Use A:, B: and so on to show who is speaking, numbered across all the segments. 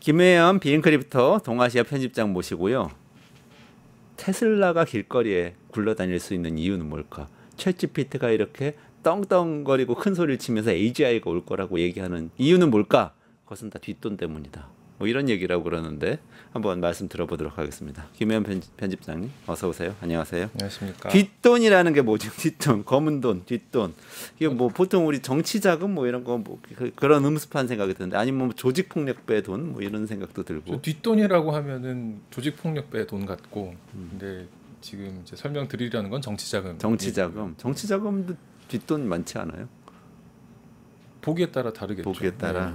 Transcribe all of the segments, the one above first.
A: 김혜연 비행크리프터 동아시아 편집장 모시고요. 테슬라가 길거리에 굴러다닐 수 있는 이유는 뭘까? 챗GPT가 이렇게 떵떵거리고 큰 소리를 치면서 AGI가 올 거라고 얘기하는 이유는 뭘까? 그것은 다 뒷돈 때문이다. 뭐 이런 얘기라고 그러는데 한번 말씀 들어보도록 하겠습니다. 김혜연 편집장님 어서 오세요. 안녕하세요.
B: 안녕하십니까.
A: 뒷돈이라는 게 뭐죠? 뒷돈, 검은 돈, 뒷돈. 이게 뭐 보통 우리 정치 자금 뭐 이런 거 뭐 그런 음습한 생각이 드는데 아니면 뭐 조직 폭력배 돈 뭐 이런 생각도 들고.
B: 뒷돈이라고 하면은 조직 폭력배 돈 같고, 근데 지금 이제 설명드리려는 건 정치 자금.
A: 정치 자금, 정치 자금도 뒷돈 많지 않아요?
B: 보기에 따라 다르겠죠.
A: 보기에 따라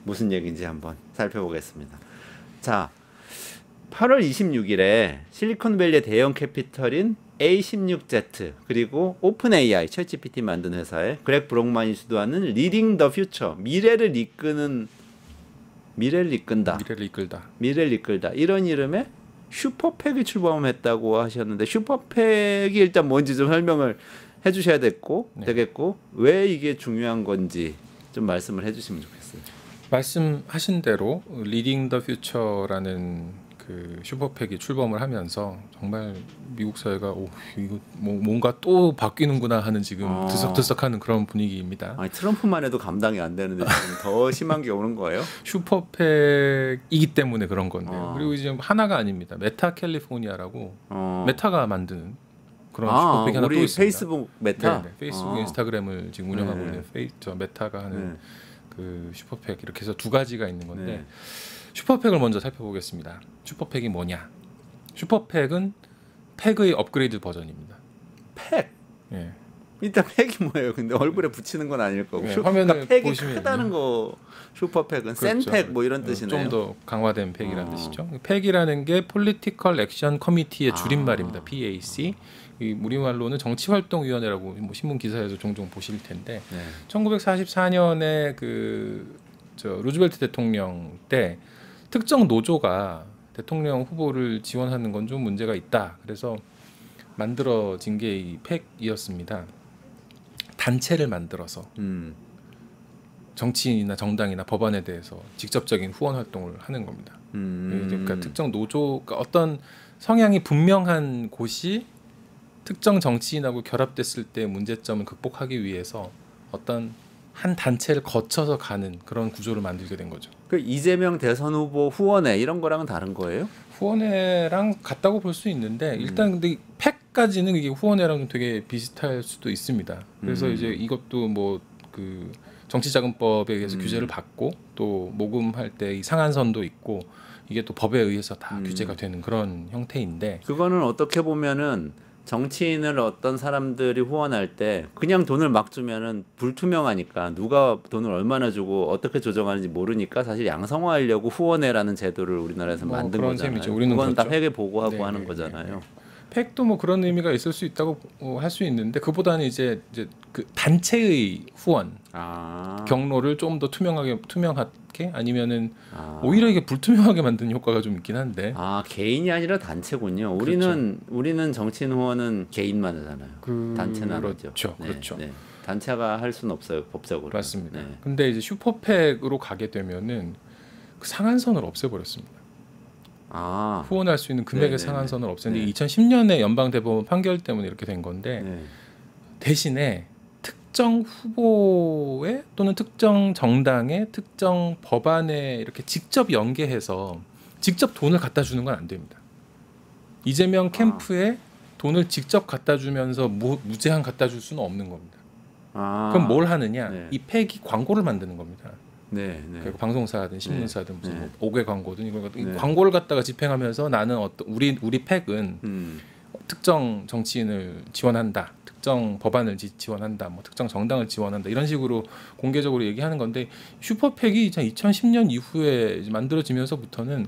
A: 무슨 얘기인지 한번 살펴보겠습니다. 자, 8월 26일에 실리콘밸리의 대형 캐피털인 A16Z 그리고 오픈 AI, 챗GPT 만든 회사의 그렉 브록만이 주도하는 리딩 더 퓨처, 미래를 이끌다, 미래를 이끌다 이런 이름의 슈퍼팩이 출범했다고 하셨는데 슈퍼팩이 일단 뭔지 좀 설명을 해주셔야 되겠고 왜 이게 중요한 건지 좀 말씀을 해주시면 좋겠어요.
B: 말씀하신 대로 리딩 더 퓨처라는 그 슈퍼팩이 출범을 하면서 정말 미국 사회가 이거 뭔가 또 바뀌는구나 하는 지금 들썩들썩하는 그런 분위기입니다.
A: 아니, 트럼프만 해도 감당이 안 되는데 지금 더 심한 게 오는 거예요?
B: 슈퍼팩이기 때문에 그런 건데요. 그리고 이제 하나가 아닙니다. 메타 캘리포니아라고 메타가 만드는 그런 슈퍼팩이 하나 또
A: 우리
B: 있습니다.
A: 페이스북 메타?
B: 네, 페이스북, 인스타그램을 지금 운영하고 있는 저 메타가 하는 그 슈퍼팩 이렇게 해서 두 가지가 있는 건데 슈퍼팩을 먼저 살펴보겠습니다. 슈퍼팩이 뭐냐? 슈퍼팩은 팩의 업그레이드 버전입니다.
A: 팩?
B: 예.
A: 일단 팩이 뭐예요? 근데 얼굴에 붙이는 건 아닐 거고.
B: 화면을
A: 팩이
B: 보시면
A: 크다는 거 슈퍼팩은 센 팩 뭐 이런 뜻이네요.
B: 좀 더 강화된 팩이라는 뜻이죠. 팩이라는 게 Political Action Committee의 줄임말입니다. PAC. 이 우리말로는 정치활동위원회라고 뭐 신문 기사에서 종종 보실 텐데 1944년에 루즈벨트 대통령 때 특정 노조가 대통령 후보를 지원하는 건 좀 문제가 있다. 그래서 만들어진 게 이 팩이었습니다. 단체를 만들어서 정치인이나 정당이나 법안에 대해서 직접적인 후원 활동을 하는 겁니다. 그러니까 특정 노조가 어떤 성향이 분명한 곳이 특정 정치인하고 결합됐을 때 문제점을 극복하기 위해서 어떤 한 단체를 거쳐서 가는 그런 구조를 만들게 된 거죠.
A: 그 이재명 대선 후보 후원회 이런 거랑은 다른 거예요?
B: 후원회랑 같다고 볼 수 있는데 일단 근데 팩까지는 이게 후원회랑 되게 비슷할 수도 있습니다. 그래서 이제 이것도 뭐 그 정치자금법에 의해서 규제를 받고 또 모금할 때 이 상한선도 있고 이게 또 법에 의해서 다 규제가 되는 그런 형태인데
A: 그거는 어떻게 보면은 정치인을 어떤 사람들이 후원할 때 그냥 돈을 막 주면은 불투명하니까 누가 돈을 얼마나 주고 어떻게 조정하는지 모르니까 사실 양성화하려고 후원회라는 제도를 우리나라에서 만든 거잖아요.
B: 우리는
A: 그건
B: 그렇죠.
A: 다 회계 보고하고 하는 거잖아요.
B: 팩도 뭐 그런 의미가 있을 수 있다고 할 수 있는데 그보다는 이제 그 단체의 후원 경로를 좀 더 투명하게 아니면은 오히려 이게 불투명하게 만드는 효과가 좀 있긴 한데
A: 개인이 아니라 단체군요. 우리는 정치인 후원은 개인만 하잖아요. 단체는 안 하죠.
B: 그렇죠.
A: 네. 단체가 할 수는 없어요 법적으로.
B: 맞습니다. 근데 이제 슈퍼팩으로 가게 되면은 그 상한선을 없애버렸습니다. 후원할 수 있는 금액의 상한선을 없앴는데 2010년에 연방대법원 판결 때문에 이렇게 된 건데 대신에 특정 후보의 또는 특정 정당의 특정 법안에 이렇게 직접 연계해서 직접 돈을 갖다 주는 건 안 됩니다. 이재명 캠프에 돈을 직접 갖다 주면서 무제한 갖다 줄 수는 없는 겁니다. 그럼 뭘 하느냐? 이 팩이 광고를 만드는 겁니다. 방송사든 신문사든 무슨 뭐 5개 광고든 이거 광고를 갖다가 집행하면서 나는 우리 팩은 특정 정치인을 지원한다, 특정 법안을 지원한다, 뭐 특정 정당을 지원한다 이런 식으로 공개적으로 얘기하는 건데 슈퍼팩이 2010년 이후에 이제 만들어지면서부터는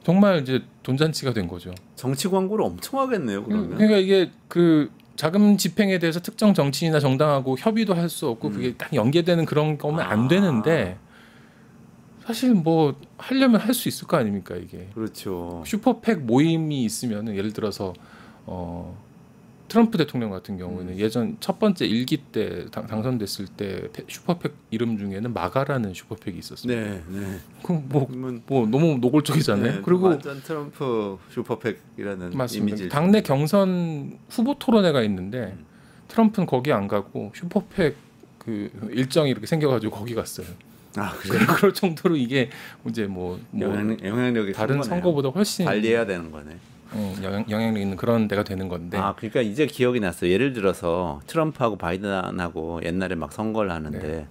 B: 정말 이제 돈잔치가 된 거죠.
A: 정치 광고를 엄청 하겠네요. 그러면.
B: 그러니까 이게 그 자금 집행에 대해서 특정 정치인이나 정당하고 협의도 할 수 없고 그게 딱 연계되는 그런 거면 안 되는데 사실 뭐 하려면 할 수 있을 거 아닙니까 이게.
A: 그렇죠.
B: 슈퍼팩 모임이 있으면은 예를 들어서 트럼프 대통령 같은 경우는 예전 첫 번째 일기 때 당선됐을 때 슈퍼팩 이름 중에는 마가라는 슈퍼팩이 있었습니다.
A: 네, 네.
B: 그럼 뭐 너무 노골적이잖아요.
A: 네,
B: 그리고
A: 완전 트럼프 슈퍼팩이라는 이미지.
B: 당내 경선 후보 토론회가 있는데 트럼프는 거기 안 가고 슈퍼팩 그 일정이 이렇게 생겨가지고 거기 갔어요.
A: 아, 그래요?
B: 그럴 정도로 이게 이제
A: 영향력이
B: 다른 선거보다 훨씬
A: 관리해야 되는 거네.
B: 영향력 있는 그런 데가 되는 건데.
A: 아, 그러니까 이제 기억이 났어요. 예를 들어서 트럼프하고 바이든하고 옛날에 막 선거를 하는데
B: 네.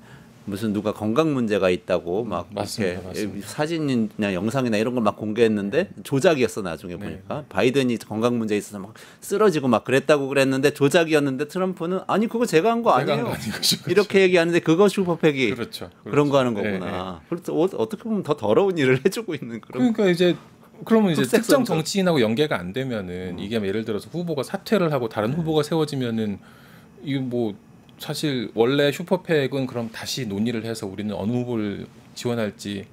A: 무슨 누가 건강 문제가 있다고 막
B: 맞습니다.
A: 사진이나 영상이나 이런 걸 막 공개했는데 조작이었어. 나중에 보니까 바이든이 건강 문제 있어서 막 쓰러지고 막 그랬는데 조작이었는데 트럼프는 아니 그거 제가 한 거 아니에요. 이렇게 얘기하는데 그거 슈퍼팩이
B: 그렇죠.
A: 그런 거 하는 거구나. 그래서 어떻게 보면 더 더러운 일을 해주고 있는 그런.
B: 그러니까 이제 그러면 이제 특정 정치인하고 연계가 안 되면은 이게 예를 들어서 후보가 사퇴를 하고 다른 후보가 세워지면은 이거 뭐 사실 원래 슈퍼팩은 그럼 다시 논의를 해서 우리는 어느 후보를 지원할지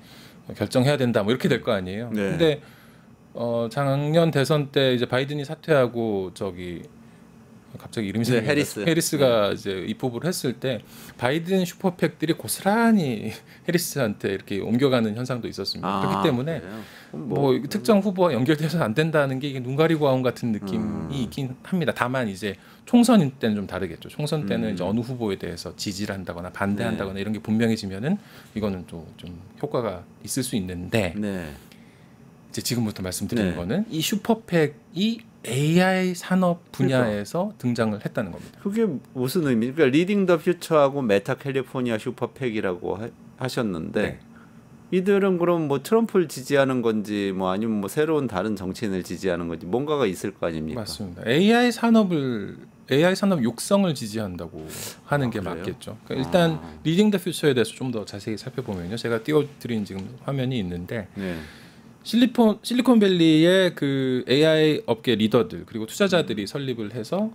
B: 결정해야 된다 뭐 이렇게 될 거 아니에요.
A: 네.
B: 근데 작년 대선 때 이제 바이든이 사퇴하고 갑자기 이름이 생각나요. 해리스가 이제 입후보를 했을 때 바이든 슈퍼팩들이 고스란히 해리스한테 이렇게 옮겨가는 현상도 있었습니다. 그렇기 때문에 뭐 특정 후보와 연결돼서 안 된다는 게 이게 눈 가리고 아웅 같은 느낌이 있긴 합니다. 다만 이제 총선 때는 좀 다르겠죠. 총선 때는 이제 어느 후보에 대해서 지지를 한다거나 반대한다거나 이런 게 분명해지면은 이거는 또 좀 효과가 있을 수 있는데 이제 지금부터 말씀드리는 거는 이 슈퍼팩이 AI 산업 분야에서 등장을 했다는 겁니다.
A: 그게 무슨 의미입니까? 그러니까 리딩 더 퓨처하고 메타 캘리포니아 슈퍼팩이라고 하셨는데 이들은 그럼 뭐 트럼프를 지지하는 건지 뭐 아니면 뭐 새로운 다른 정치인을 지지하는 건지 뭔가가 있을 거 아닙니까?
B: 맞습니다. AI 산업 육성을 지지한다고 하는 게
A: 그래요?
B: 맞겠죠. 그러니까 일단 리딩 더 퓨처에 대해서 좀 더 자세히 살펴보면요. 제가 띄워드린 지금 화면이 있는데 실리콘밸리의 그 AI 업계 리더들 그리고 투자자들이 설립을 해서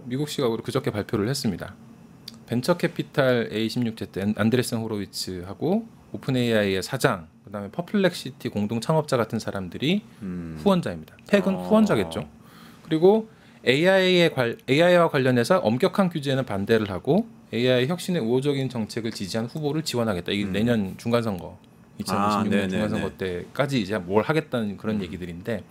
B: 미국 시각으로 그저께 발표를 했습니다. 벤처 캐피탈 A16Z 안드레슨 호로위츠하고 오픈 AI의 사장, 그다음에 퍼플렉시티 공동 창업자 같은 사람들이 후원자입니다. 팩은 후원자겠죠. 그리고 AI와 관련해서 엄격한 규제에는 반대를 하고 AI 혁신의 우호적인 정책을 지지한 후보를 지원하겠다. 이게 내년 중간선거 2026년 중간선거 때까지 이제 뭘 하겠다는 그런 얘기들인데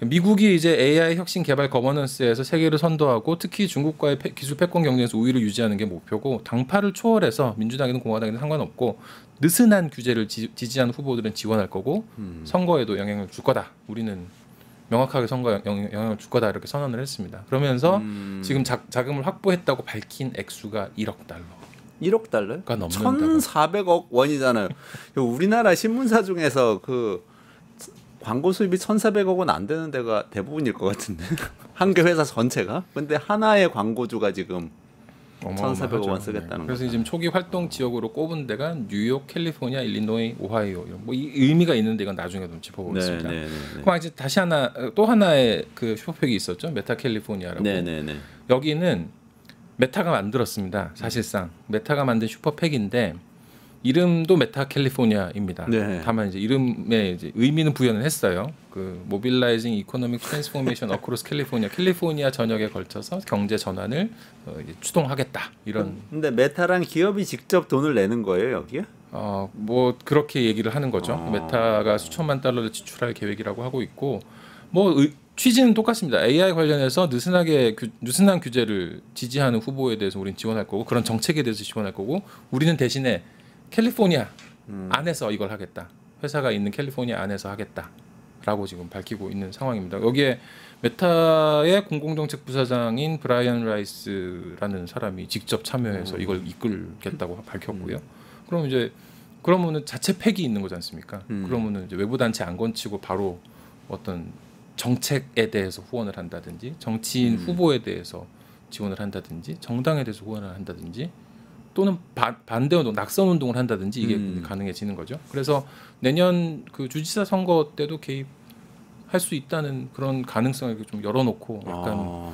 B: 미국이 이제 AI 혁신 개발 거버넌스에서 세계를 선도하고 특히 중국과의 기술 패권 경쟁에서 우위를 유지하는 게 목표고 당파를 초월해서 민주당이든 공화당이든 상관없고 느슨한 규제를 지지하는 후보들은 지원할 거고 선거에도 영향을 줄 거다. 우리는 명확하게 선거에 영향을 줄 거다 이렇게 선언을 했습니다. 그러면서 지금 자금을 확보했다고 밝힌 액수가 1억 달러.
A: 1억 달러가
B: 넘는다고.
A: 1,400억 원이잖아요. 우리나라 신문사 중에서 그 광고 수입이 1,400억 원 안 되는 데가 대부분일 것 같은데 한 개 회사 전체가. 근데 하나의 광고주가 지금 1,400억 원 쓰겠다는
B: 그래서
A: 거다.
B: 지금 초기 활동 지역으로 꼽은 데가 뉴욕, 캘리포니아, 일리노이, 오하이오 뭐 이 의미가 있는데 이건 나중에 좀 짚어보겠습니다. 그럼 이제 다시 또 하나의 그 슈퍼팩이 있었죠. 메타 캘리포니아라고. 여기는 메타가 만들었습니다. 사실상 메타가 만든 슈퍼팩인데 이름도 메타 캘리포니아입니다. 다만 이제 이름에 이제 의미는 부여는 했어요. 그 모빌라이징 이코노믹 트랜스포메이션 어크로스 캘리포니아 전역에 걸쳐서 경제 전환을 이제 추동하겠다 이런. 근데
A: 메타랑 기업이 직접 돈을 내는 거예요 여기에?
B: 뭐 그렇게 얘기를 하는 거죠. 메타가 수천만 달러를 지출할 계획이라고 하고 있고 뭐 취지는 똑같습니다. AI 관련해서 느슨한 규제를 지지하는 후보에 대해서 우리는 지원할 거고 그런 정책에 대해서 지원할 거고 우리는 대신에 캘리포니아 안에서 이걸 하겠다. 회사가 있는 캘리포니아 안에서 하겠다라고 지금 밝히고 있는 상황입니다. 여기에 메타의 공공정책 부사장인 브라이언 라이스라는 사람이 직접 참여해서 이걸 이끌겠다고 밝혔고요. 그러면은 자체 팩이 있는 거지 않습니까? 그러면은 이제 외부 단체 안 건치고 바로 어떤 정책에 대해서 후원을 한다든지 정치인 후보에 대해서 지원을 한다든지 정당에 대해서 후원을 한다든지 또는 반대 운동, 낙선 운동을 한다든지 이게 가능해지는 거죠. 그래서 내년 그 주지사 선거 때도 개입할 수 있다는 그런 가능성을 좀 열어놓고 약간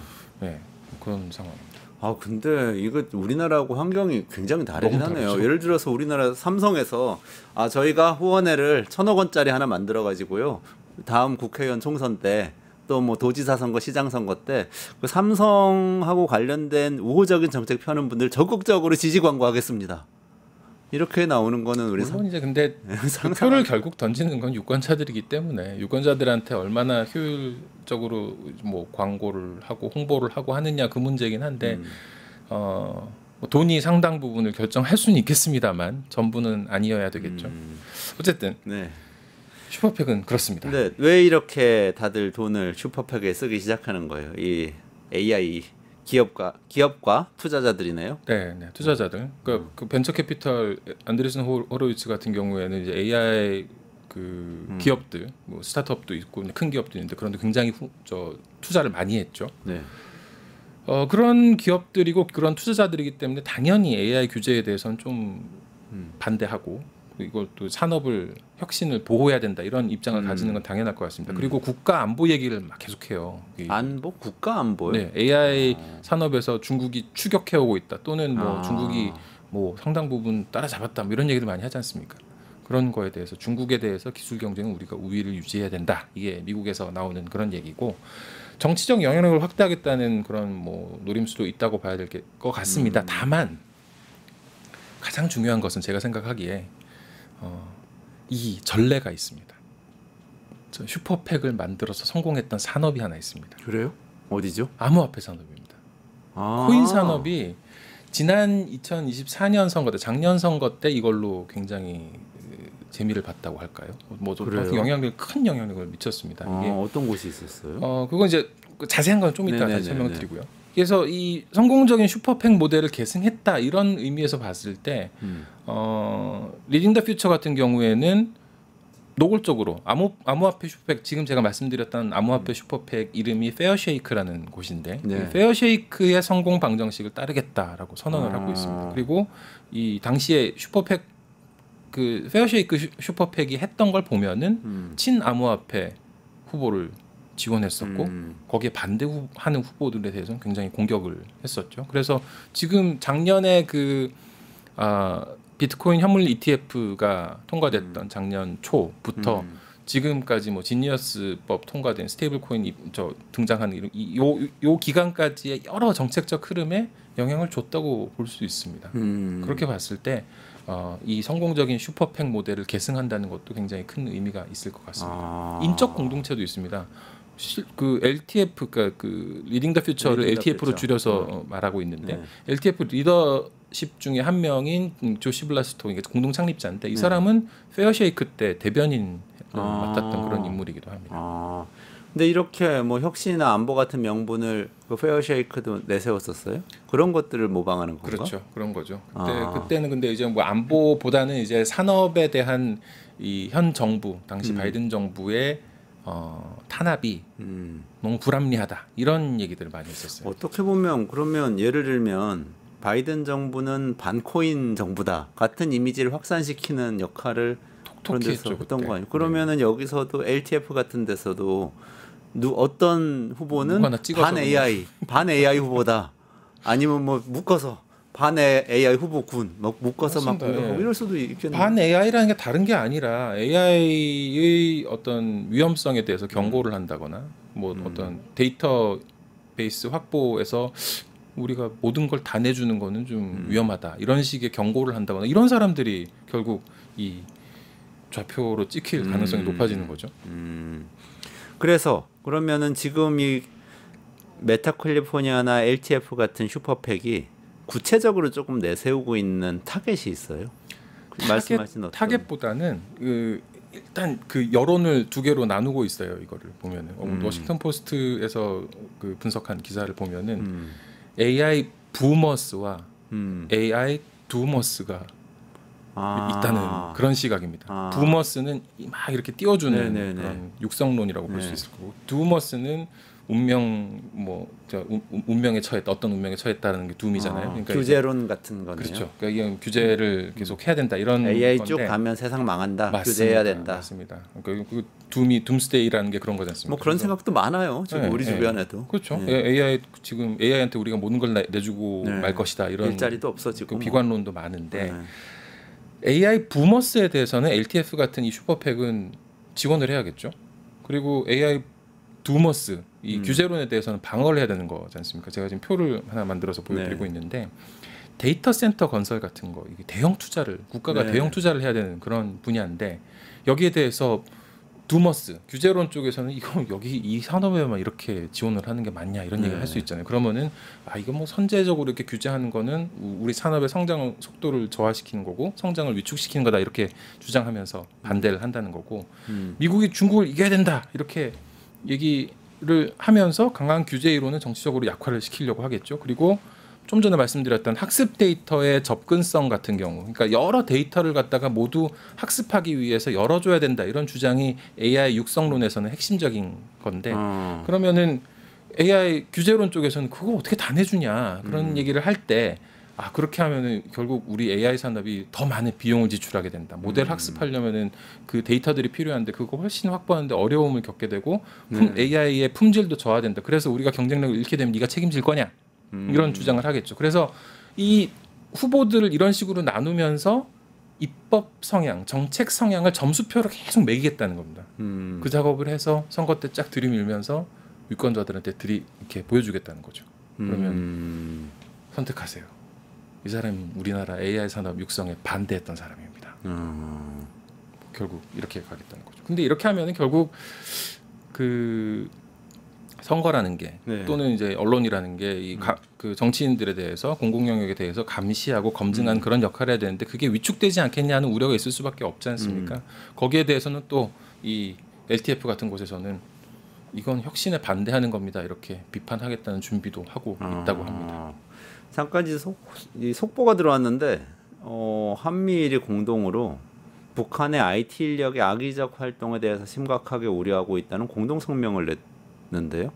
B: 그런 상황입니다.
A: 근데 이거 우리나라하고 환경이 굉장히 다르긴 하네요.
B: 다르죠.
A: 예를 들어서 우리나라 삼성에서 저희가 후원회를 1,000억 원짜리 하나 만들어 가지고요. 다음 국회의원 총선 때 또 뭐 도지사 선거, 시장 선거 때 그 삼성하고 관련된 우호적인 정책 펴는 분들 적극적으로 지지 광고하겠습니다. 이렇게 나오는 거는 우리
B: 물론 이제 근데 그 표를 결국 던지는 건 유권자들이기 때문에 유권자들한테 얼마나 효율적으로 뭐 광고를 하고 홍보를 하고 하느냐 그 문제이긴 한데 뭐 돈이 상당 부분을 결정할 수는 있겠습니다만 전부는 아니어야 되겠죠. 어쨌든
A: 네.
B: 슈퍼팩은 그렇습니다.
A: 근데 왜 이렇게 다들 돈을 슈퍼팩에 쓰기 시작하는 거예요? 이 AI 기업과 투자자들이네요.
B: 네, 투자자들. 그러니까 그 벤처 캐피털 안드레슨 호로위츠 같은 경우에는 이제 AI 그 기업들, 뭐 스타트업도 있고 큰 기업도 있는데 그런데 굉장히 투자를 많이 했죠.
A: 네.
B: 그런 기업들이고 그런 투자자들이기 때문에 당연히 AI 규제에 대해서는 좀 반대하고 이걸 또 산업을 혁신을 보호해야 된다 이런 입장을 가지는 건 당연할 것 같습니다. 그리고 국가 안보 얘기를 막 계속해요.
A: 안보? 국가 안보요?
B: 네, AI 산업에서 중국이 추격해오고 있다. 또는 뭐 중국이 뭐 상당 부분 따라잡았다. 뭐 이런 얘기를 많이 하지 않습니까? 그런 거에 대해서 중국에 대해서 기술 경쟁은 우리가 우위를 유지해야 된다. 이게 미국에서 나오는 그런 얘기고 정치적 영향력을 확대하겠다는 그런 뭐 노림수도 있다고 봐야 될 것 같습니다. 다만 가장 중요한 것은 제가 생각하기에 이 전례가 있습니다. 슈퍼팩을 만들어서 성공했던 산업이 하나 있습니다.
A: 그래요? 어디죠?
B: 암호화폐 산업입니다. 코인 산업이 지난 2024년 선거 때 작년 선거 때 이걸로 굉장히 재미를 봤다고 할까요? 뭐 좀 큰 영향력을 미쳤습니다. 이게
A: 어떤 곳이 있었어요?
B: 그건 이제 자세한 건 좀 이따 다시 설명드리고요. 그래서 이 성공적인 슈퍼팩 모델을 계승했다 이런 의미에서 봤을 때 리딩 더 퓨처 같은 경우에는 노골적으로 암호화폐 슈퍼팩 지금 제가 말씀드렸던 암호화폐 슈퍼팩 이름이 페어쉐이크라는 곳인데 이 페어쉐이크의 성공 방정식을 따르겠다라고 선언을 하고 있습니다. 그리고 이 당시에 슈퍼팩 그 페어쉐이크 슈퍼팩이 했던 걸 보면은 친암호화폐 후보를 지원했었고 거기에 반대하는 후보들에 대해서는 굉장히 공격을 했었죠. 그래서 지금 작년에 그 비트코인 현물 ETF가 통과됐던 작년 초부터 지금까지 뭐 지니어스법 통과된 스테이블 코인 등장하는 요 기간까지의 여러 정책적 흐름에 영향을 줬다고 볼 수 있습니다. 그렇게 봤을 때 이 성공적인 슈퍼팩 모델을 계승한다는 것도 굉장히 큰 의미가 있을 것 같습니다. 인적 공동체도 있습니다. 그 LTF 그러니까 그 리딩 더 퓨처를 LTF로 줄여서 말하고 있는데 LTF 리더십 중에 한 명인 조시 블라스토 공동 창립자인데 이 사람은 페어쉐이크 때 대변인 맡았던 그런 인물이기도 합니다.
A: 근데 이렇게 뭐 혁신이나 안보 같은 명분을 그 페어쉐이크도 내세웠었어요? 그런 것들을 모방하는 건가?
B: 그렇죠, 그런 거죠. 그때는 근데 이제 뭐 안보보다는 이제 산업에 대한 이 현 정부 당시 바이든 정부의 탄압이 너무 불합리하다 이런 얘기들을 많이 했었어요.
A: 어떻게 보면 그러면 예를 들면 바이든 정부는 반코인 정부다 같은 이미지를 확산시키는 역할을 그런 데서 했던 거 아니에요? 그러면은 여기서도 LTF 같은 데서도 어떤 후보는 반 AI 후보다 아니면 뭐 묶어서 반 AI 후보군 묶어서 막 공격하고 이럴 수도 있겠네요.
B: 반 AI라는 게 다른 게 아니라 AI의 어떤 위험성에 대해서 경고를 한다거나 뭐 어떤 데이터베이스 확보에서 우리가 모든 걸 다 내주는 거는 좀 위험하다 이런 식의 경고를 한다거나 이런 사람들이 결국 이 좌표로 찍힐 가능성이 높아지는 거죠.
A: 그래서 그러면은 지금 이 메타캘리포니아나 LTF 같은 슈퍼팩이 구체적으로 조금 내세우고 있는 타겟이 있어요? 말씀하신 어떤
B: 타겟보다는 일단 그 여론을 두 개로 나누고 있어요. 이거를 보면은 워싱턴 포스트에서 그 분석한 기사를 보면은 AI 부머스와 AI 두머스가 있다는 그런 시각입니다. 부머스는 막 이렇게 띄워주는 그런 육성론이라고 볼 수 있을 거고, 두머스는 운명에 처했다, 어떤 운명에 처했다는 게 둠이잖아요. 그러니까
A: 규제론 같은 거네요.
B: 그렇죠. 그러니까 이건 규제를 계속 해야 된다 이런
A: AI
B: 건데,
A: 쭉 가면 세상 망한다.
B: 맞습니다.
A: 규제해야 된다.
B: 맞습니다. 그러니까 그 둠스데이라는 게 그런 거지 않습니까?
A: 뭐 그런 생각도 많아요. 지금 우리 주변에도.
B: 그렇죠. AI 지금 AI한테 우리가 모든 걸 내주고 말 것이다 이런
A: 일자리도 없어지고
B: 그 비관론도 많은데. AI 부머스에 대해서는 LTF 같은 이 슈퍼팩은 지원을 해야겠죠. 그리고 AI 두머스 이 규제론에 대해서는 방어를 해야 되는 거지 않습니까? 제가 지금 표를 하나 만들어서 보여드리고 있는데 데이터 센터 건설 같은 거 이게 대형 투자를 국가가 대형 투자를 해야 되는 그런 분야인데 여기에 대해서 두머스 규제론 쪽에서는 이거 여기 이 산업에만 이렇게 지원을 하는 게 맞냐 이런 얘기를 할 수 있잖아요. 그러면은 이거 뭐 선제적으로 이렇게 규제하는 거는 우리 산업의 성장 속도를 저하시키는 거고 성장을 위축시키는 거다 이렇게 주장하면서 반대를 한다는 거고 미국이 중국을 이겨야 된다 이렇게 얘기를 하면서 강한 규제 이론은 정치적으로 약화를 시키려고 하겠죠. 그리고 좀 전에 말씀드렸던 학습 데이터의 접근성 같은 경우, 그러니까 여러 데이터를 갖다가 모두 학습하기 위해서 열어줘야 된다 이런 주장이 AI 육성론에서는 핵심적인 건데 그러면은 AI 규제론 쪽에서는 그거 어떻게 다 내주냐 그런 얘기를 할 때 그렇게 하면은 결국 우리 AI 산업이 더 많은 비용을 지출하게 된다. 모델 학습하려면은 그 데이터들이 필요한데 그거 훨씬 확보하는데 어려움을 겪게 되고 AI의 품질도 저하된다. 그래서 우리가 경쟁력을 잃게 되면 네가 책임질 거냐? 이런 주장을 하겠죠. 그래서 이 후보들을 이런 식으로 나누면서 입법 성향, 정책 성향을 점수표로 계속 매기겠다는 겁니다. 그 작업을 해서 선거 때 쫙 들이밀면서 유권자들한테 이렇게 보여주겠다는 거죠. 그러면 선택하세요. 이 사람은 우리나라 AI 산업 육성에 반대했던 사람입니다. 결국 이렇게 가겠다는 거죠. 근데 이렇게 하면은 결국 그 선거라는 게 또는 이제 언론이라는 게 그 정치인들에 대해서 공공 영역에 대해서 감시하고 검증하는 그런 역할을 해야 되는데 그게 위축되지 않겠냐는 우려가 있을 수밖에 없지 않습니까? 거기에 대해서는 또 이 LTF 같은 곳에서는 이건 혁신에 반대하는 겁니다. 이렇게 비판하겠다는 준비도 하고 있다고 합니다.
A: 잠깐 이 속보가 들어왔는데 한미일이 공동으로 북한의 IT 인력의 악의적 활동에 대해서 심각하게 우려하고 있다는 공동 성명을 냈는데요.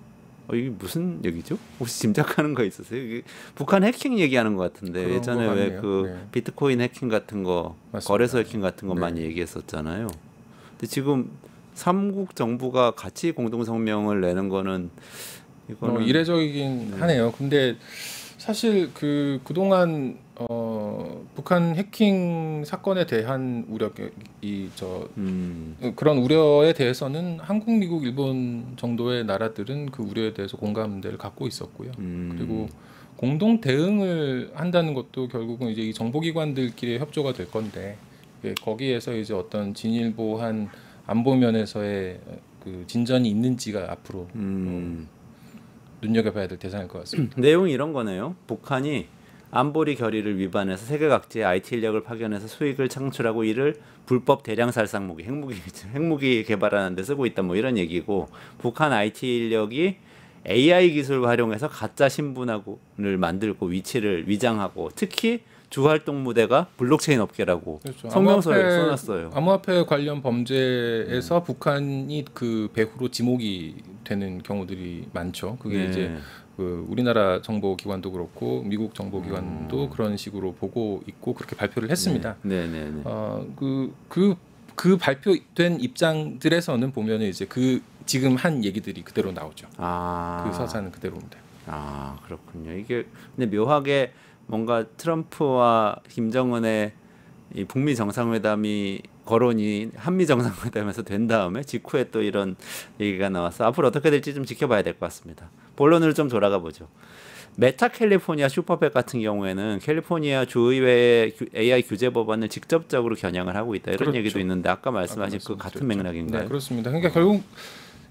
A: 이게 무슨 얘기죠? 혹시 짐작하는 거 있으세요? 이게 북한 해킹 얘기하는 것 같은데 예전에 왜 그 비트코인 해킹 같은 거, 맞습니다. 거래소 해킹 같은 거 많이 얘기했었잖아요. 근데 지금 삼국 정부가 같이 공동 성명을 내는 거는 이거는
B: 이례적이긴 하네요. 근데 사실 그동안 북한 해킹 사건에 대한 우려 그런 우려에 대해서는 한국, 미국, 일본 정도의 나라들은 그 우려에 대해서 공감대를 갖고 있었고요. 그리고 공동 대응을 한다는 것도 결국은 이제 이 정보기관들끼리의 협조가 될 건데 거기에서 이제 어떤 진일보한 안보 면에서의 그 진전이 있는지가 앞으로 눈여겨봐야 될 대상일 것 같습니다.
A: 내용이 이런 거네요. 북한이 안보리 결의를 위반해서 세계 각지에 IT 인력을 파견해서 수익을 창출하고 이를 불법 대량 살상 무기, 핵무기 개발하는 데 쓰고 있다 뭐 이런 얘기고 북한 IT 인력이 AI 기술을 활용해서 가짜 신분을 만들고 위치를 위장하고 특히 주 활동 무대가 블록체인 업계라고 그렇죠. 성명서에 써놨어요.
B: 암호화폐 관련 범죄에서 북한이 그 배후로 지목이 되는 경우들이 많죠. 그게 이제 그 우리나라 정보기관도 그렇고 미국 정보기관도 그런 식으로 보고 있고 그렇게 발표를 했습니다. 그 발표된 입장들에서는 보면은 이제 그 지금 한 얘기들이 그대로 나오죠. 그 서사는 그대로입니다.
A: 그렇군요. 이게 근데 묘하게 뭔가 트럼프와 김정은의 이 북미 정상회담이 거론이 한미 정상회담에서 된 다음에 직후에 또 이런 얘기가 나와서 앞으로 어떻게 될지 좀 지켜봐야 될 것 같습니다. 본론으로 좀 돌아가 보죠. 메타 캘리포니아 슈퍼팩 같은 경우에는 캘리포니아 주의회의 AI 규제 법안을 직접적으로 겨냥을 하고 있다 이런
B: 그렇죠.
A: 얘기도 있는데 아까 말씀하신 그 같은 맥락인가요?
B: 네, 그렇습니다. 그러니까 결국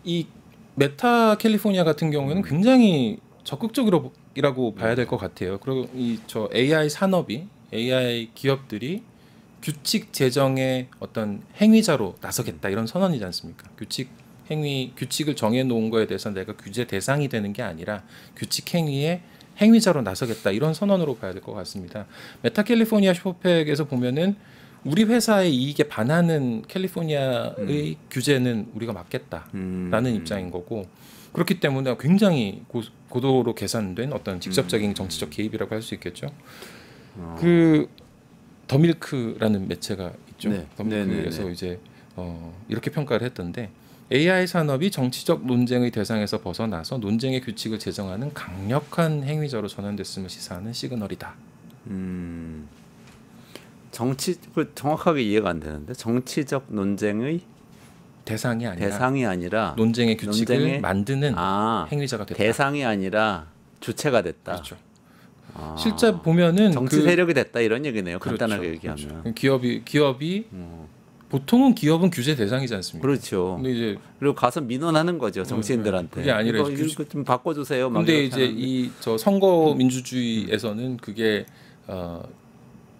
B: 이 메타 캘리포니아 같은 경우에는 굉장히 적극적이라고 봐야 될 것 같아요. 그리고 저 AI 산업이 AI 기업들이 규칙 제정의 어떤 행위자로 나서겠다 이런 선언이지 않습니까? 규칙을 정해 놓은 거에 대해서 내가 규제 대상이 되는 게 아니라 규칙 행위의 행위자로 나서겠다 이런 선언으로 봐야 될 것 같습니다. 메타 캘리포니아 슈퍼팩에서 보면은 우리 회사의 이익에 반하는 캘리포니아의 규제는 우리가 막겠다라는 입장인 거고 그렇기 때문에 굉장히 고도로 계산된 어떤 직접적인 정치적 개입이라고 할 수 있겠죠. 그 더밀크라는 매체가 있죠. 더밀크에서 이제 이렇게 평가를 했던데 AI 산업이 정치적 논쟁의 대상에서 벗어나서 논쟁의 규칙을 제정하는 강력한 행위자로 전환됐음을 시사하는 시그널이다.
A: 정확하게 이해가 안 되는데 정치적 논쟁의
B: 대상이 아니라 논쟁의 규칙을 만드는 행위자가 됐다.
A: 대상이 아니라 주체가 됐다.
B: 그렇죠. 실제 보면은
A: 정치 세력이 됐다 이런 얘기네요.
B: 그렇죠,
A: 간단하게 얘기하면.
B: 그렇죠. 기업이 보통은 기업은 규제 대상이지 않습니까?
A: 그렇죠.
B: 근데 이제
A: 그리고 가서 민원하는 거죠 정치인들한테.
B: 그게 아니라
A: 이거 좀 바꿔주세요.
B: 근데 이제 이 저 선거 민주주의에서는 그게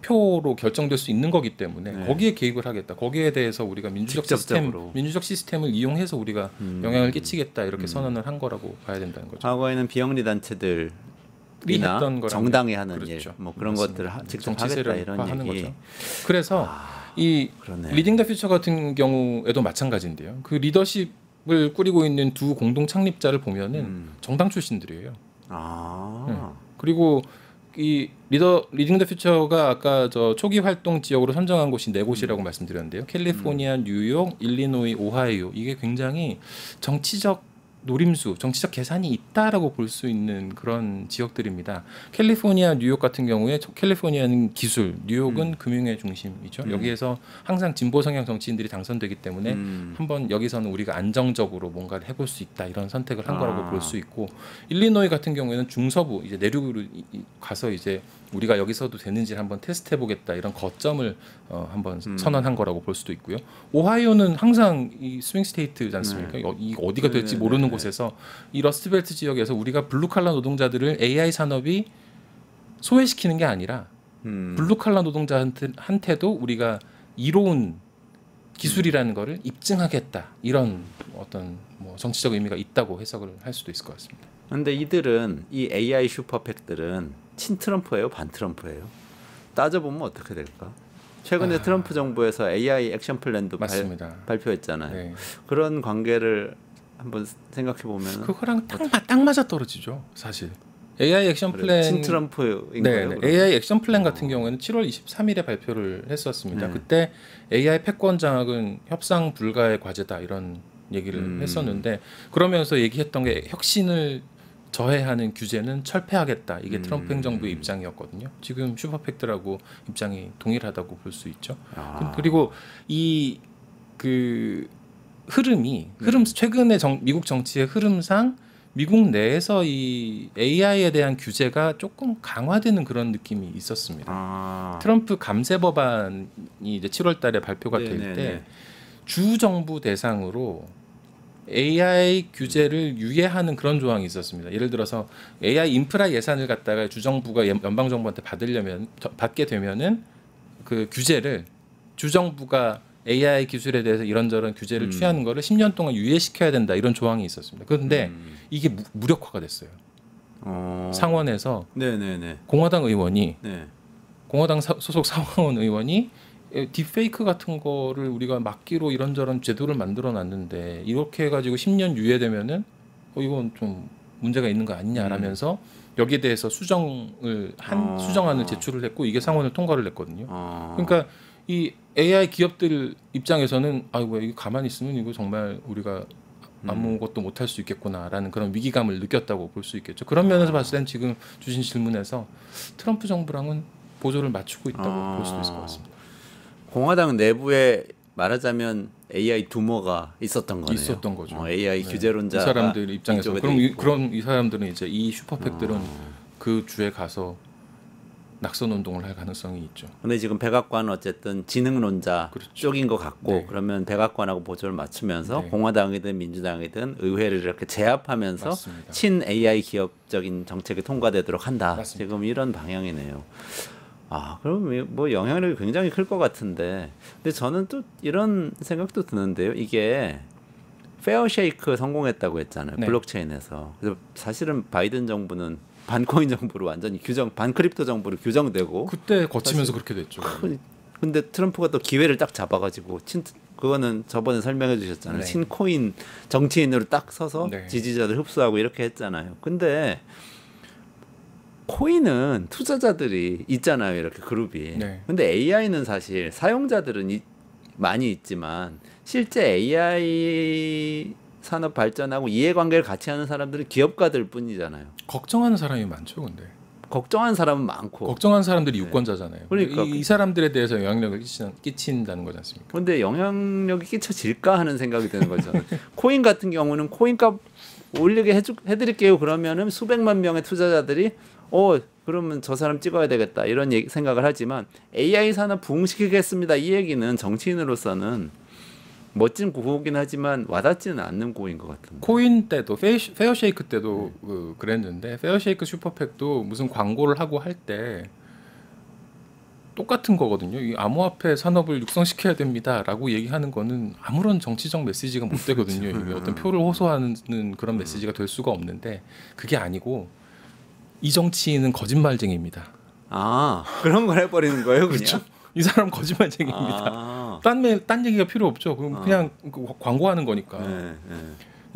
B: 표로 결정될 수 있는 거기 때문에 거기에 개입을 하겠다. 거기에 대해서 우리가 민주적 시스템을 이용해서 우리가 영향을 끼치겠다 이렇게 선언을 한 거라고 봐야 된다는 거죠.
A: 과거에는 비영리 단체들 이나 정당이 하는 그렇죠. 일, 뭐 그런 것들을 직접 하겠다 이런 얘기.
B: 거죠. 그래서 이 리딩 더 퓨처 같은 경우에도 마찬가지인데요. 그 리더십을 꾸리고 있는 두 공동 창립자를 보면은 정당 출신들이에요. 그리고 이 리딩 더 퓨처가 아까 저 초기 활동 지역으로 선정한 곳이 네 곳이라고 말씀드렸는데요. 캘리포니아, 뉴욕, 일리노이, 오하이오. 이게 굉장히 정치적 노림수, 정치적 계산이 있다라고 볼 수 있는 그런 지역들입니다. 캘리포니아, 뉴욕 같은 경우에 캘리포니아는 기술, 뉴욕은 금융의 중심이죠. 여기에서 항상 진보 성향 정치인들이 당선되기 때문에 한번 여기서는 우리가 안정적으로 뭔가를 해볼 수 있다 이런 선택을 한 거라고 볼 수 있고, 일리노이 같은 경우에는 중서부 이제 내륙으로 가서 이제 우리가 여기서도 되는지 한번 테스트해 보겠다 이런 거점을 한번 선언한 거라고 볼 수도 있고요. 오하이오는 항상 이 스윙 스테이트지 않습니까? 이 어디가 될지 모르는 곳에서 이 러스트벨트 지역에서 우리가 블루칼라 노동자들을 AI 산업이 소외시키는 게 아니라 블루칼라 노동자한테도 우리가 이로운 기술이라는 거를 입증하겠다 이런 어떤 뭐 정치적 의미가 있다고 해석을 할 수도 있을 것 같습니다.
A: 그런데 이들은 이 AI 슈퍼팩들은 친 트럼프예요, 반 트럼프예요? 따져보면 어떻게 될까? 최근에 트럼프 정부에서 AI 액션 플랜도 발표했잖아요. 네. 그런 관계를 한번 생각해 보면
B: 그거랑 딱 맞아 떨어지죠, 사실. AI 액션 플랜
A: 친 트럼프인 거예요.
B: AI 액션 플랜 같은 경우에는 7월 23일에 발표를 했었습니다. 그때 AI 패권 장악은 협상 불가의 과제다 이런 얘기를 했었는데, 그러면서 얘기했던 게 혁신을 저해하는 규제는 철폐하겠다. 이게 트럼프 행정부의 입장이었거든요. 지금 슈퍼팩들하고 입장이 동일하다고 볼 수 있죠. 그리고 이 그 흐름 최근의 미국 정치의 흐름상 미국 내에서 이 AI에 대한 규제가 조금 강화되는 그런 느낌이 있었습니다. 트럼프 감세 법안이 이제 7월달에 발표가 될 때 주 정부 대상으로 AI 규제를 유예하는 그런 조항이 있었습니다. 예를 들어서 AI 인프라 예산을 갖다가 주정부가 연방 정부한테 받게 되면은 그 규제를 주정부가 AI 기술에 대해서 이런저런 규제를 취하는 거를 10년 동안 유예시켜야 된다 이런 조항이 있었습니다. 그런데 이게 무력화가 됐어요. 상원에서 공화당 의원이 공화당 소속 상원 의원이 딥페이크 같은 거를 우리가 막기로 이런저런 제도를 만들어 놨는데 이렇게 해가지고 10년 유예되면은 이건 좀 문제가 있는 거 아니냐라면서 여기에 대해서 수정안을 제출을 했고 이게 상원을 통과를 했거든요. 그러니까 이 AI 기업들 입장에서는 아이고 이거 가만히 있으면 이거 정말 우리가 아무것도 못할 수 있겠구나라는 그런 위기감을 느꼈다고 볼 수 있겠죠. 그런 면에서 봤을 땐 지금 주신 질문에서 트럼프 정부랑은 보조를 맞추고 있다고 볼 수도 있을 것 같습니다.
A: 공화당 내부에 말하자면 AI 두모가 있었던 거네요.
B: 있었던 거죠.
A: AI 규제론자
B: 이 사람들 입장에서 그럼 이 사람들은 이제 이 슈퍼팩들은 그 주에 가서 낙선 운동을 할 가능성이 있죠.
A: 근데 지금 백악관은 어쨌든 지능론자 쪽인 것 같고 그러면 백악관하고 보조를 맞추면서 공화당이든 민주당이든 의회를 이렇게 제압하면서 친 AI 기업적인 정책이 통과되도록 한다. 맞습니다. 지금 이런 방향이네요. 그럼 뭐 영향력이 굉장히 클 것 같은데, 근데 저는 또 이런 생각도 드는데요. 이게 페어쉐이크 성공했다고 했잖아요. 블록체인에서. 그래서 사실은 바이든 정부는 반코인 정부로 완전히 반크립토 정부로 규정되고
B: 그때 거치면서 그렇게 됐죠.
A: 근데 트럼프가 또 기회를 딱 잡아가지고 그거는 저번에 설명해 주셨잖아요. 친코인 정치인으로 딱 서서 지지자들 흡수하고 이렇게 했잖아요. 근데 코인은 투자자들이 있잖아요, 이렇게 그룹이. 근데 AI는 사실 사용자들은 많이 있지만 실제 AI 산업 발전하고 이해관계를 같이 하는 사람들은 기업가들 뿐이잖아요.
B: 걱정하는 사람이 많죠, 근데.
A: 걱정한 사람은 많고
B: 걱정한 사람들이 유권자잖아요.
A: 그러니까
B: 이 사람들에 대해서 영향력을 끼친다는 거지 않습니까?
A: 그런데 영향력이 끼쳐질까 하는 생각이 드는 거죠. 코인 같은 경우는 코인값 올리게 해드릴게요. 그러면은 수백만 명의 투자자들이 그러면 저 사람 찍어야 되겠다 이런 생각을 하지만 AI 산업 부흥시키겠습니다. 이 얘기는 정치인으로서는 멋진 구호긴 하지만 와닿지는 않는 구호인 것 같은데.
B: 코인 때도 페어쉐이크 때도 그랬는데 페어쉐이크 슈퍼팩도 무슨 광고를 하고 할 때 똑같은 거거든요. 이 암호화폐 산업을 육성시켜야 됩니다라고 얘기하는 거는 아무런 정치적 메시지가 못 되거든요. 이게 어떤 표를 호소하는 그런 메시지가 될 수가 없는데 그게 아니고 이 정치인은 거짓말쟁이입니다.
A: 그런 걸 해버리는 거예요, 그냥.
B: 그렇죠? 이 사람 거짓말쟁이입니다. 딴 얘기가 필요 없죠. 그냥 광고하는 거니까.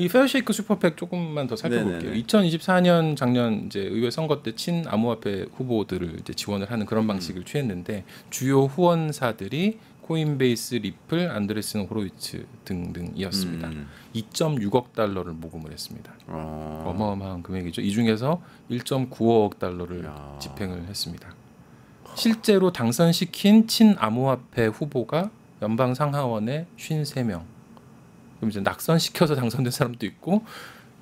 B: 이 페어쉐이크 슈퍼팩 조금만 더 살펴볼게요. 2024년 작년 이제 의회 선거 때 친 암호화폐 후보들을 이제 지원을 하는 그런 방식을 취했는데 주요 후원사들이 코인베이스, 리플, 안드레슨 호로위츠 등등이었습니다. 2.6억 달러를 모금을 했습니다. 어마어마한 금액이죠. 이 중에서 1.95억 달러를 집행을 했습니다. 실제로 당선시킨 친암호화폐 후보가 연방 상하원의 53명. 그럼 이제 낙선시켜서 당선된 사람도 있고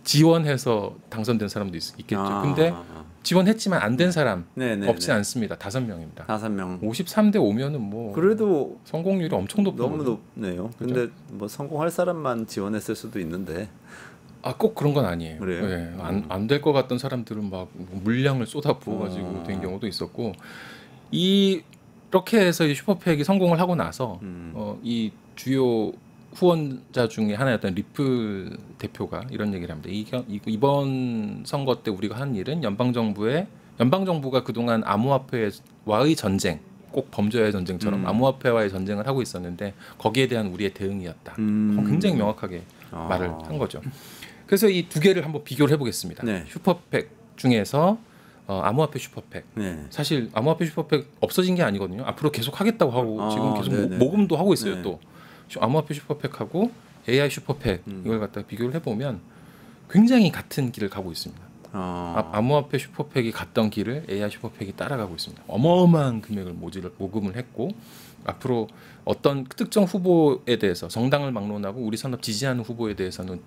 B: 지원해서 당선된 사람도 있겠죠. 근데 지원했지만 안 된 사람 없지 않습니다. 5명입니다.
A: 5명.
B: 53대 5면은 뭐
A: 그래도
B: 성공률이 엄청 높거든요.
A: 너무 높네요. 그렇죠? 근데 뭐 성공할 사람만 지원했을 수도 있는데
B: 꼭 그런 건 아니에요.
A: 그래요?
B: 네, 안 될 것 같던 사람들은 막 물량을 쏟아 부어가지고 된 경우도 있었고 이렇게 해서 이 슈퍼팩이 성공을 하고 나서 이 주요 후원자 중에 하나였던 리플 대표가 이런 얘기를 합니다. 이번 선거 때 우리가 한 일은 연방정부가 그동안 암호화폐와의 전쟁, 꼭 범죄와의 전쟁처럼 암호화폐와의 전쟁을 하고 있었는데 거기에 대한 우리의 대응이었다. 굉장히 명확하게 말을 한 거죠. 그래서 이 두 개를 한번 비교를 해보겠습니다. 슈퍼팩 중에서 암호화폐 슈퍼팩. 사실 암호화폐 슈퍼팩 없어진 게 아니거든요. 앞으로 계속 하겠다고 하고 지금 계속 모금도 하고 있어요. 또 암호화폐 슈퍼팩하고 AI 슈퍼팩 이걸 갖다 비교를 해보면 굉장히 같은 길을 가고 있습니다. 암호화폐 슈퍼팩이 갔던 길을 AI 슈퍼팩이 따라가고 있습니다. 어마어마한 금액을 모금을 했고 앞으로 어떤 특정 후보에 대해서 정당을 막론하고 우리 산업 지지하는 후보에 대해서는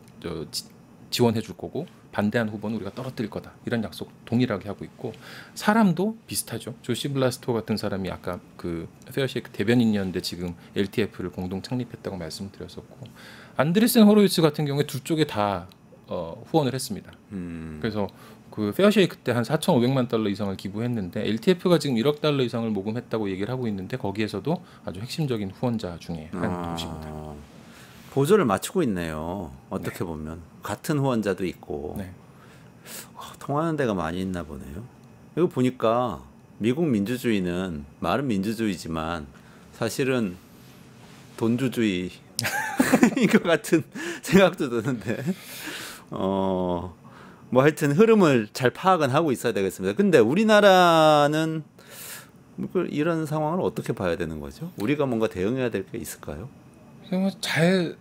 B: 지원해 줄 거고 반대한 후보는 우리가 떨어뜨릴 거다. 이런 약속 동일하게 하고 있고 사람도 비슷하죠. 조시 블라스토 같은 사람이 아까 그 페어쉐이크 대변인이었는데 지금 LTF를 공동 창립했다고 말씀드렸었고 안드레센 호로위츠 같은 경우에 두 쪽에 다 후원을 했습니다. 그래서 그 페어쉐이크 때 한 4,500만 달러 이상을 기부했는데 LTF가 지금 1억 달러 이상을 모금했다고 얘기를 하고 있는데 거기에서도 아주 핵심적인 후원자 중에 한 곳입니다.
A: 보조를 맞추고 있네요. 어떻게 보면 같은 후원자도 있고 통하는 데가 많이 있나 보네요. 이거 보니까 미국 민주주의는 말은 민주주의지만 사실은 돈주주의인 것 같은 생각도 드는데 뭐 하여튼 흐름을 잘 파악은 하고 있어야 되겠습니다. 근데 우리나라는 이런 상황을 어떻게 봐야 되는 거죠? 우리가 뭔가 대응해야 될 게 있을까요?
B: 잘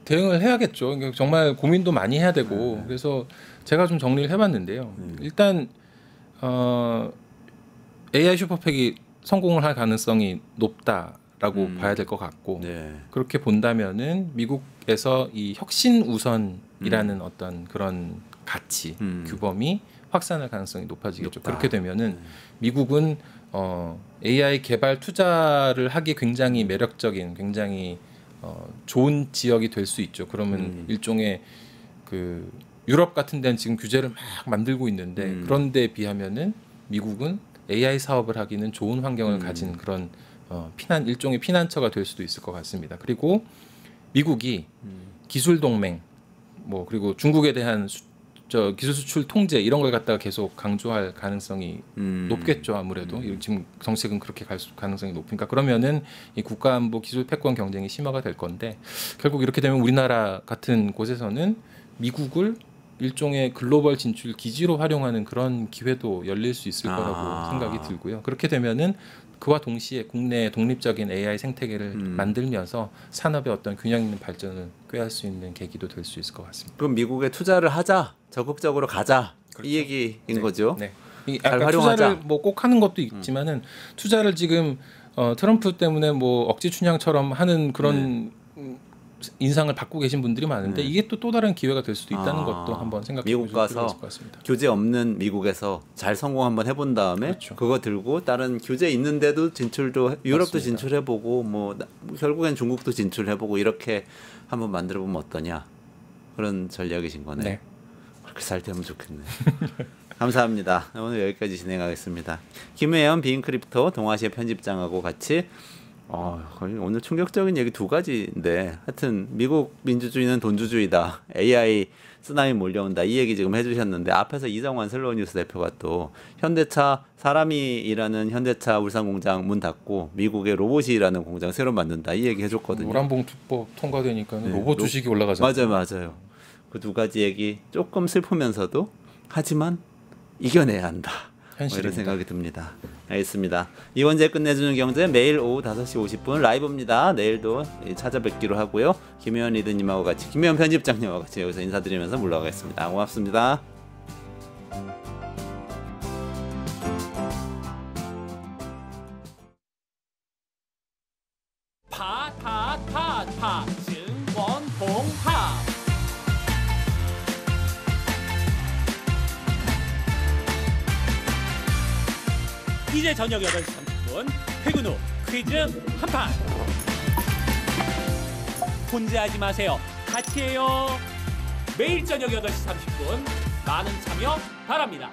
B: 대응을 해야겠죠. 정말 고민도 많이 해야 되고 그래서 제가 좀 정리를 해봤는데요. 일단 AI 슈퍼팩이 성공을 할 가능성이 높다라고 봐야 될 것 같고 그렇게 본다면은 미국에서 이 혁신 우선이라는 어떤 그런 가치 규범이 확산할 가능성이 높아지겠죠. 그렇게 되면은 미국은 AI 개발 투자를 하기 굉장히 매력적인 굉장히 좋은 지역이 될 수 있죠. 그러면 일종의 그 유럽 같은 데는 지금 규제를 막 만들고 있는데 그런 데에 비하면은 미국은 AI 사업을 하기는 좋은 환경을 가진 그런 일종의 피난처가 될 수도 있을 것 같습니다. 그리고 미국이 기술 동맹 그리고 중국에 대한 기술 수출 통제 이런 걸 갖다가 계속 강조할 가능성이 높겠죠. 아무래도 지금 정책은 그렇게 갈 가능성이 높으니까 그러면은 이 국가안보 기술 패권 경쟁이 심화가 될 건데 결국 이렇게 되면 우리나라 같은 곳에서는 미국을 일종의 글로벌 진출 기지로 활용하는 그런 기회도 열릴 수 있을 거라고 생각이 들고요. 그렇게 되면은 그와 동시에 국내 독립적인 AI 생태계를 만들면서 산업의 어떤 균형 있는 발전을 꾀할 수 있는 계기도 될 수 있을 것 같습니다.
A: 그럼 미국에 투자를 하자, 적극적으로 가자, 그렇죠. 이 얘기인 거죠. 잘 활용하자.
B: 투자를 뭐 꼭 하는 것도 있지만은 투자를 지금 트럼프 때문에 뭐 억지 춘향처럼 하는 그런 인상을 받고 계신 분들이 많은데 이게 또 다른 기회가 될 수도 있다는 것도 한번 생각해 보실 필요가 있을 것 같습니다.
A: 교재 없는 미국에서 잘 성공 한번 해본 다음에
B: 그렇죠.
A: 그거 들고 다른 교재 있는데도 진출도 유럽도
B: 맞습니다.
A: 진출해보고 뭐 결국엔 중국도 진출해보고 이렇게 한번 만들어보면 어떠냐 그런 전략이신 거네. 네. 그렇게 잘 되면 좋겠네. 감사합니다. 오늘 여기까지 진행하겠습니다. 김혜연 비인크립토 동아시아 편집장하고 같이 거의 오늘 충격적인 얘기 두 가지인데 하여튼 미국 민주주의는 돈주주의다. AI 쓰나미 몰려온다. 이 얘기 지금 해주셨는데 앞에서 이정환 슬로우뉴스 대표가 또 현대차 사람이 일하는 현대차 울산 공장 문 닫고 미국의 로봇이 일하는 공장 새로 만든다. 이 얘기 해줬거든요.
B: 노란봉투법 통과되니까 로봇 주식이 올라가잖아요.
A: 맞아요. 그 두 가지 얘기 조금 슬프면서도 하지만 이겨내야 한다. 이런 생각이 듭니다. 알겠습니다. 이원재 끝내주는 경제 매일 오후 5시 50분 라이브입니다. 내일도 찾아뵙기로 하고요. 김혜연 리더님하고 같이 김혜연 편집장님하고 같이 여기서 인사드리면서 물러가겠습니다. 고맙습니다. 증권봉합 이제 저녁 8시 30분 퇴근 후 퀴즈 한판 혼자 하지 마세요. 같이 해요. 매일 저녁 8시 30분 많은 참여 바랍니다.